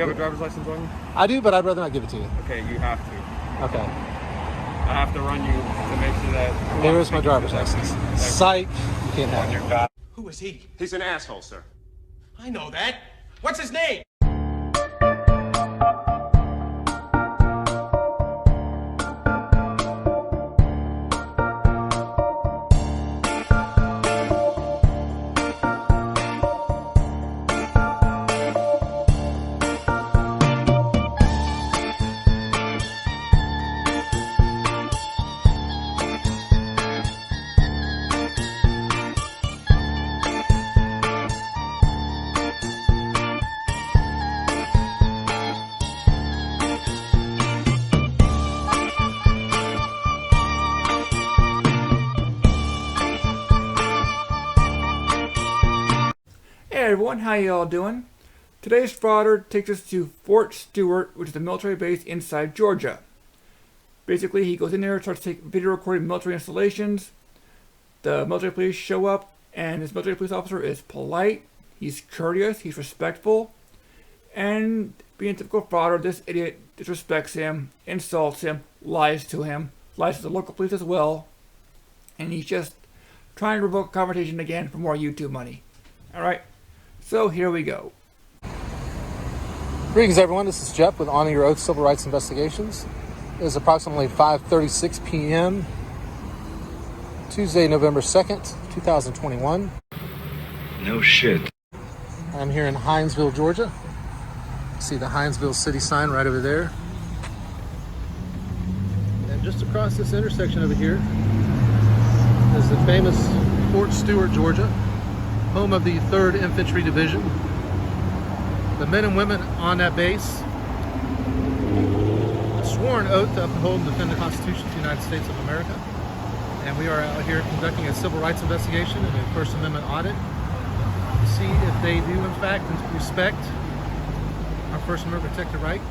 you have a driver's license on you? I do, but I'd rather not give it to you. Okay, you have to. Okay. I have to run you to make sure that... Here is my driver's license. Psych. You can't have it. Who is he? He's an asshole, sir. I know that. What's his name? Hey everyone, how y'all doing? Today's frauder takes us to Fort Stewart, which is a military base inside Georgia. Basically, he goes in there, starts taking video recording military installations. The military police show up, and this military police officer is polite, he's courteous, he's respectful, and being a typical frauder, this idiot disrespects him, insults him, lies to the local police as well, and he's just trying to revoke a confrontation again for more YouTube money. Alright? So here we go. Greetings, everyone. This is Jeff with Honor Your Oath Civil Rights Investigations. It is approximately 5:36 p.m. Tuesday, November 2nd, 2021. No shit. I'm here in Hinesville, Georgia. See the Hinesville city sign right over there. And just across this intersection over here is the famous Fort Stewart, Georgia, home of the 3rd Infantry Division. The men and women on that base swore an oath to uphold and defend the Constitution of the United States of America. And we are out here conducting a civil rights investigation and a First Amendment audit to see if they do in fact respect our First Amendment protected right.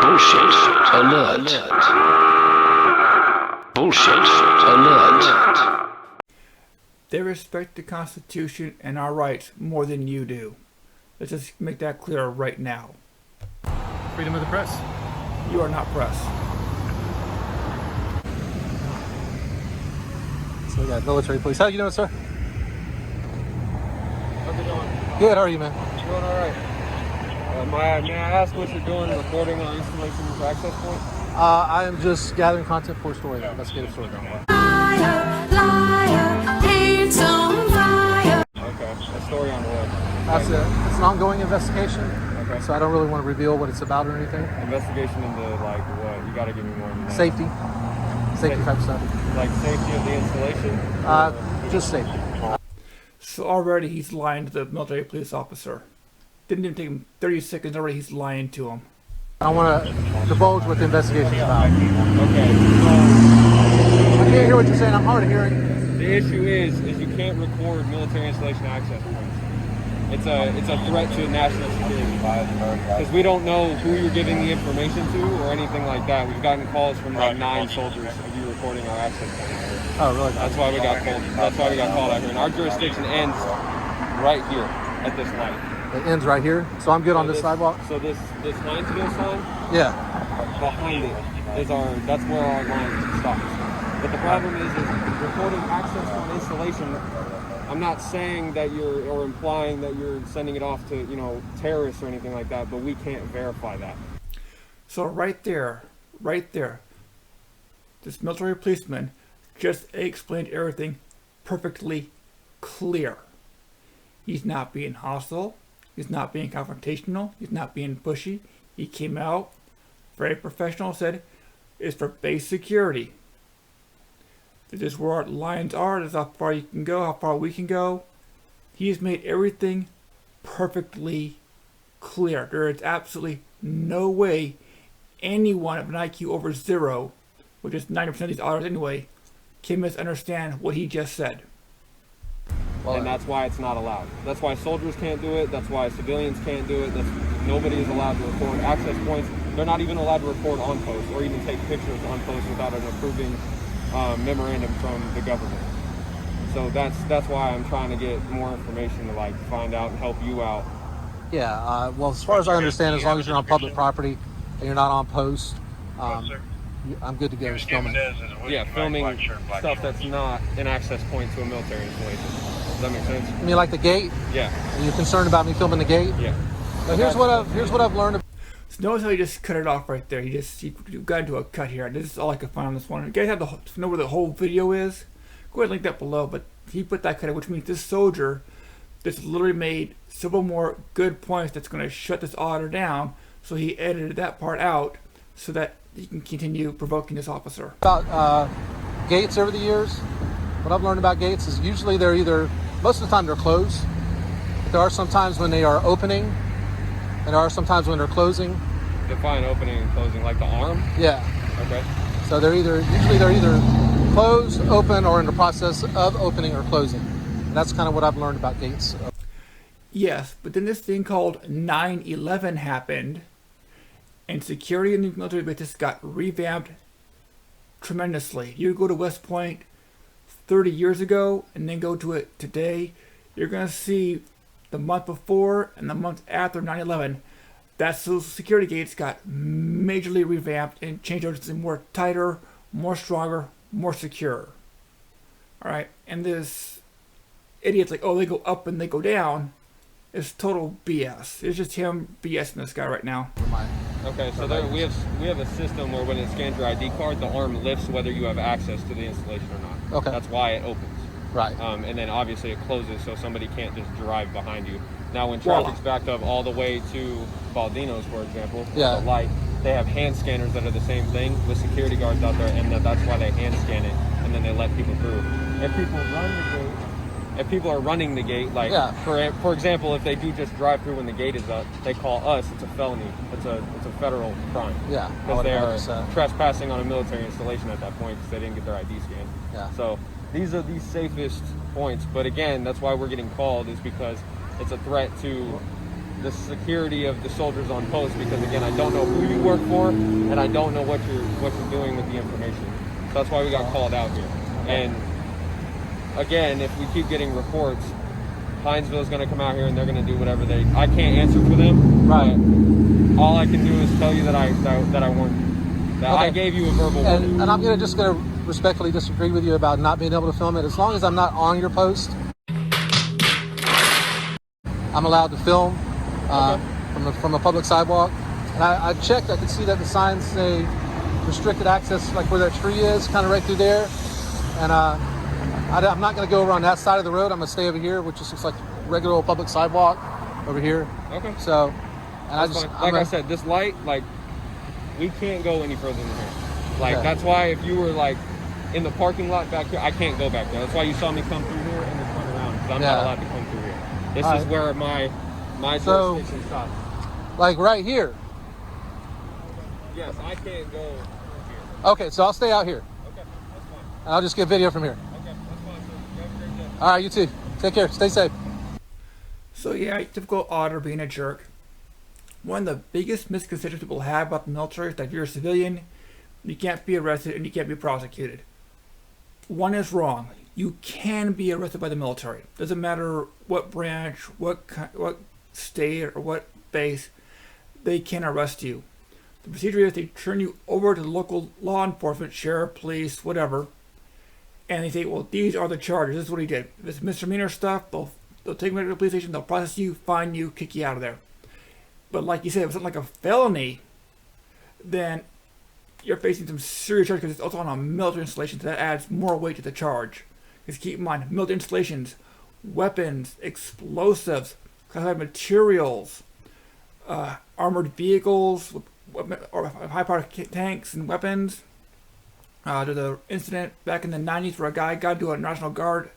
Bullshit alert. Bullshit alert. They respect the Constitution and our rights more than you do. Let's just make that clear right now. Freedom of the press. You are not press. So we got military police. How you doing, sir? How's it going? Good, how are you, man? Doing alright. May I ask what you're doing, recording our installation's access point? I am just gathering content for a story, investigative story. Okay, a story on what? That's it. It's an ongoing investigation, Okay. so I don't really want to reveal what it's about or anything. Investigation into like what? You gotta give me more than that. Safety type stuff. Like safety of the installation? Just safety. So already he's lying to the military police officer. Didn't even take him 30 seconds, already he's lying to him. I don't want to divulge what the investigation is about. Okay, I can't hear what you're saying. I'm hard of hearing. the issue is you can't record military installation access points. It's a threat to national security because we don't know who you're giving the information to or anything like that. We've gotten calls from like 9 soldiers of you recording our access points. Oh, really? That's why we got called. That's why we got called out here. And our jurisdiction ends right here at this light. It ends right here, so I'm good on this sidewalk? So this Hinesville sign, Yeah. behind it is that's where our line stops. But the problem is recording access to an installation. I'm not saying that or implying that you're sending it off to, terrorists or anything like that, but we can't verify that. So right there, this military policeman just explained everything perfectly clear. He's not being hostile. He's not being confrontational. He's not being pushy. He came out very professional, said it's for base security. This is where our lines are. This is how far you can go, how far we can go. He's made everything perfectly clear. There is absolutely no way anyone of an IQ over 0, which is 90% of these auditors anyway, can misunderstand what he just said. And that's why it's not allowed. That's why soldiers can't do it. That's why civilians can't do it. Nobody is allowed to record access points. They're not even allowed to record on post or even take pictures on post without an approving memorandum from the government. So that's why I'm trying to get more information to find out and help you out Yeah, well, as far as I understand, as long as you're on public property and you're not on post, I'm good to go just filming. Yeah, filming stuff that's not an access point to a military installation. Does that make sense? You mean like the gate? Yeah. Are you concerned about me filming the gate? Yeah. But here's what I've learned. So notice how he just cut it off right there. He got into a cut here. This is all I could find on this one. You guys have to know where the whole video is. Go ahead and link that below. But he put that cut, which means this soldier just literally made several more good points that's going to shut this auditor down. So he edited that part out so that he can continue provoking this officer. About gates over the years, what I've learned about gates is usually they're most of the time they're closed. But there are some times when they are opening, and there are some times when they're closing. Define opening and closing, like the arm? Yeah. Okay. So usually they're either closed, open, or in the process of opening or closing. And that's kind of what I've learned about gates. Yes, but then this thing called 9/11 happened, and security in the military bases got revamped tremendously. You go to West Point 30 years ago and then go to it today, you're going to see the month before and the month after 9/11, that those security gates got majorly revamped and changed over to something more tighter, more stronger, more secure. All right, and this idiot's like, oh, they go up and they go down. It's total BS. It's just him BSing this guy right now. Okay, so we have a system where when it scans your ID card, the arm lifts whether you have access to the installation or not. Okay. That's why it opens. Right. And then obviously it closes so somebody can't just drive behind you. Now when Voila. traffic's backed up all the way to Baldino's, for example, Yeah. the light, they have hand scanners that are the same thing with security guards out there, and that's why they hand scan it, and then they let people through. If people are running the gate, like for example, if they do just drive through when the gate is up, they call us. It's a felony. It's a federal crime. Yeah. Because they are trespassing on a military installation at that point because they didn't get their ID scanned. Yeah. So these are the safest points. But again, that's why we're getting called, is because it's a threat to the security of the soldiers on post. Because again, I don't know who you work for, and I don't know what you're doing with the information. So that's why we got called out here. And again, if we keep getting reports, Hinesville is going to come out here and they're going to do whatever I can't answer for them. Right. But all I can do is tell you that I warned you. That I gave you a verbal warning. And I'm just going to respectfully disagree with you about not being able to film it. As long as I'm not on your post, I'm allowed to film from a public sidewalk. And I checked. I could see that the signs say restricted access, like where that tree is, kind of right through there. And I'm not going to go over on that side of the road. I'm going to stay over here, which just looks like regular old public sidewalk over here. Okay. So, and I said, this light, like, we can't go any further than here. Like, that's why if you were, like, in the parking lot back here, I can't go back there. That's why you saw me come through here and then turn around, because I'm not allowed to come through here. This is where my jurisdiction stops. Like right here. Yes, I can't go here. Okay, so I'll stay out here. Okay, that's fine. And I'll just get video from here. Okay, that's fine. So you have a great day. All right, you too. Take care. Stay safe. So yeah, typical auditor being a jerk. One of the biggest misconceptions people have about the military is that if you're a civilian, you can't be arrested and you can't be prosecuted. One is wrong. You can be arrested by the military. Doesn't matter what branch, what state, or what base, they can arrest you. The procedure is they turn you over to the local law enforcement, sheriff, police, whatever, and they say, well, these are the charges. This is what he did. If it's misdemeanor stuff, they'll take you to the police station, they'll process you, fine you, kick you out of there. But like you said, if it's something like a felony, then you're facing some serious charges because it's also on a military installation, so that adds more weight to the charge. Because keep in mind, military installations, weapons, explosives, classified materials, armored vehicles, or high-powered tanks and weapons. There's an incident back in the 90s where a guy got into a National Guard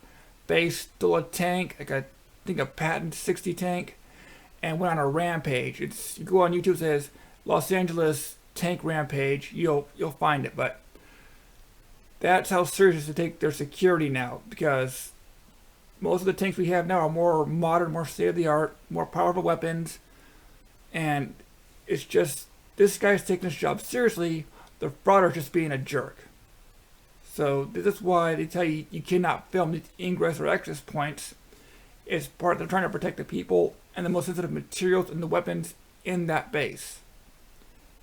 base, stole a tank, like I think a Patton 60 tank, and went on a rampage. You go on YouTube, it says Los Angeles tank rampage, you'll find it. But that's how serious they take their security now, because most of the tanks we have now are more modern, more state-of-the-art, more powerful weapons, and it's just, this guy's taking his job seriously, the frauder just being a jerk. So this is why they tell you you cannot film these ingress or exit points, It's part they're trying to protect the people and the most sensitive materials and the weapons in that base.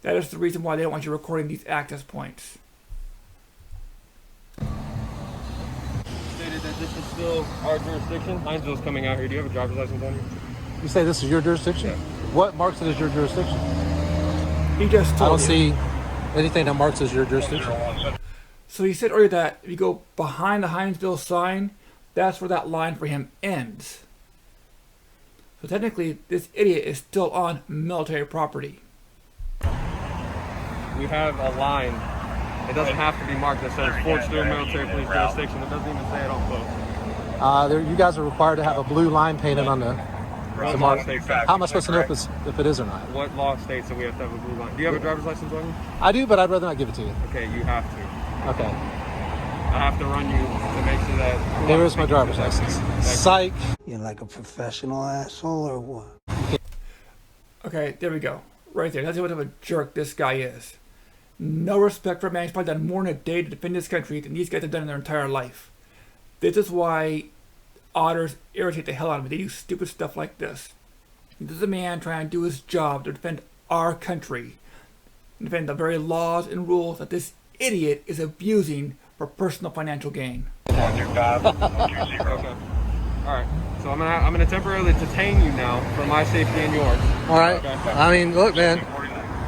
That is the reason why they don't want you recording these access points. Stated that this is still our jurisdiction. Hinesville's coming out here. Do you have a driver's license on you? You say this is your jurisdiction? Yeah. What marks it as your jurisdiction? He just I told don't you. see anything that marks as your jurisdiction. So he said earlier that if you go behind the Hinesville sign, that's where that line for him ends. So technically, this idiot is still on military property. We have a line. It doesn't have to be marked that says Fort Stewart Military Police Jurisdiction. It doesn't even say it on post. You guys are required to have a blue line painted on the What law states that? How am I supposed to know if it is or not? What law states that we have to have a blue line? Do you have a driver's license on you? I do, but I'd rather not give it to you. Okay, you have to. Okay. I have to run you to make sure that... Here is my driver's license. Psych. You're like a professional asshole or what? Okay, there we go. Right there. That's what type of a jerk this guy is. No respect for a man who's probably done more in a day to defend this country than these guys have done in their entire life. This is why auditors irritate the hell out of me. They do stupid stuff like this. This is a man trying to do his job to defend our country. And defend the very laws and rules that this idiot is abusing for personal financial gain. 125, Okay. Alright. So I'm gonna temporarily detain you now for my safety and yours. All right. Okay. I mean, look, man.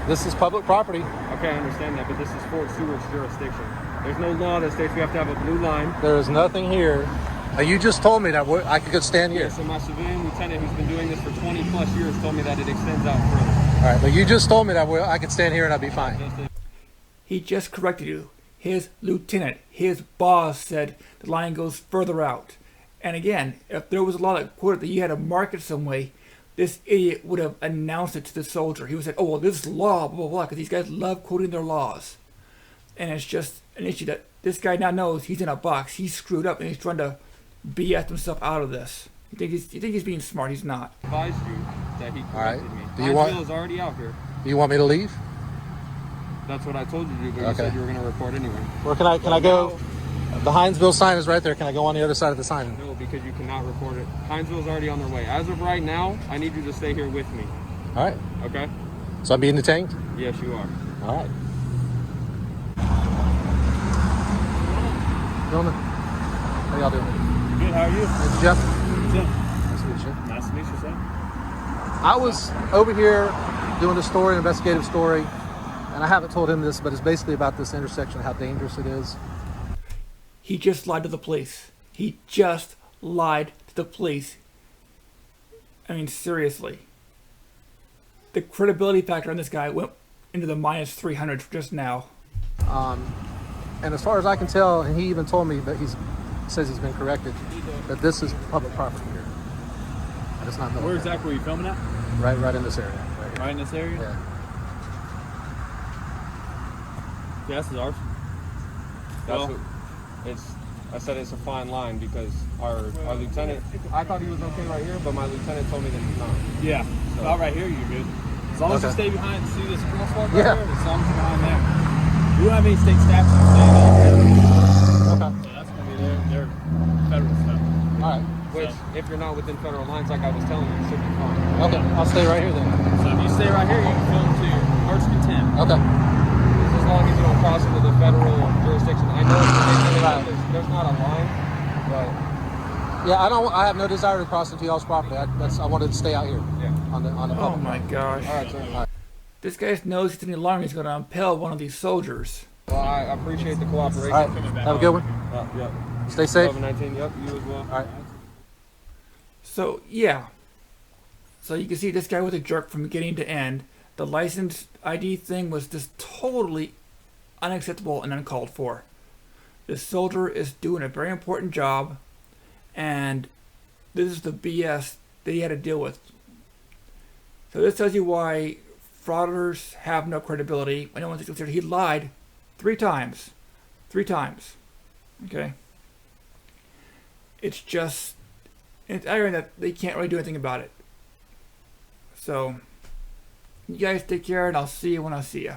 This is public property. Okay, I understand that, but this is Fort Stewart's jurisdiction. There's no law that states we have to have a blue line. There is nothing here. You just told me that I could stand here. Yeah, so my civilian lieutenant who's been doing this for 20 plus years told me that it extends out further. All right, but you just told me that I could stand here and I'd be fine. He just corrected you. His lieutenant, his boss said the line goes further out. And again, if there was a law that quoted that you had to mark it some way, this idiot would have announced it to the soldier. He would have said, oh, well, this is law, blah, blah, blah, because these guys love quoting their laws. And it's just an issue that this guy now knows he's in a box. He's screwed up, and he's trying to BS himself out of this. You think he's being smart? He's not. I advised you that he corrected me. Do you want- Hinesville is already out here. Do you want me to leave? That's what I told you to do, but you Okay. said you were going to report anyway. Where can I go? The Hinesville sign is right there. Can I go on the other side of the sign? No, because you cannot report it. Hinesville's already on their way. As of right now, I need you to stay here with me. All right. Okay? So I'm being detained? Yes, you are. All right. Gentlemen, how y'all doing? Good, how are you? Hey, Jeff. Good. Nice to meet you. Nice to meet you, sir. I was over here doing a story, an investigative story, and I haven't told him this, but it's basically about this intersection, how dangerous it is. He just lied to the police. He just lied to the police. I mean, seriously. The credibility factor on this guy went into the minus 300 just now. And as far as I can tell, and he even told me that says he's been corrected, that this is public property here. And it's not military. Where exactly were you filming at? Right in this area. Right here. Right in this area? Yeah. Yeah, this is ours. That's Well- what, I said it's a fine line because our lieutenant, I thought he was okay right here, but my lieutenant told me that he's not. Yeah. So- About right here, you're good. As long as you Okay. stay behind, see this crosswalk right Yeah. there? As long as you're behind there. We don't have any state staff to stay there. Okay. So that's going to be their federal stuff. All right. Which, if you're not within federal lines, like I was telling you, should be fine. Okay. I'll stay right here then. So if you stay right here, you can film to your heart's content. Okay. As long as you don't cross into the federal jurisdiction. I know it's ridiculous that there's not a line, but Yeah, I have no desire to cross into y'all's property. I wanted to stay out here yeah. on the Oh public. my gosh. All right, sir. This guy knows he's any longer he's going to impale one of these soldiers. Well, I appreciate the cooperation. All right. Have a good one. Yep. Stay safe. 2019. Yep. You as well. All right. So, yeah. So you can see this guy was a jerk from beginning to end. The license ID thing was just totally unacceptable and uncalled for. This soldier is doing a very important job, and this is the BS that he had to deal with. So this tells you why frauditors have no credibility. When no one's considered, he lied 3 times. 3 times. Okay? It's just, it's ironic that they can't really do anything about it. So, you guys take care, and I'll see you when I see you.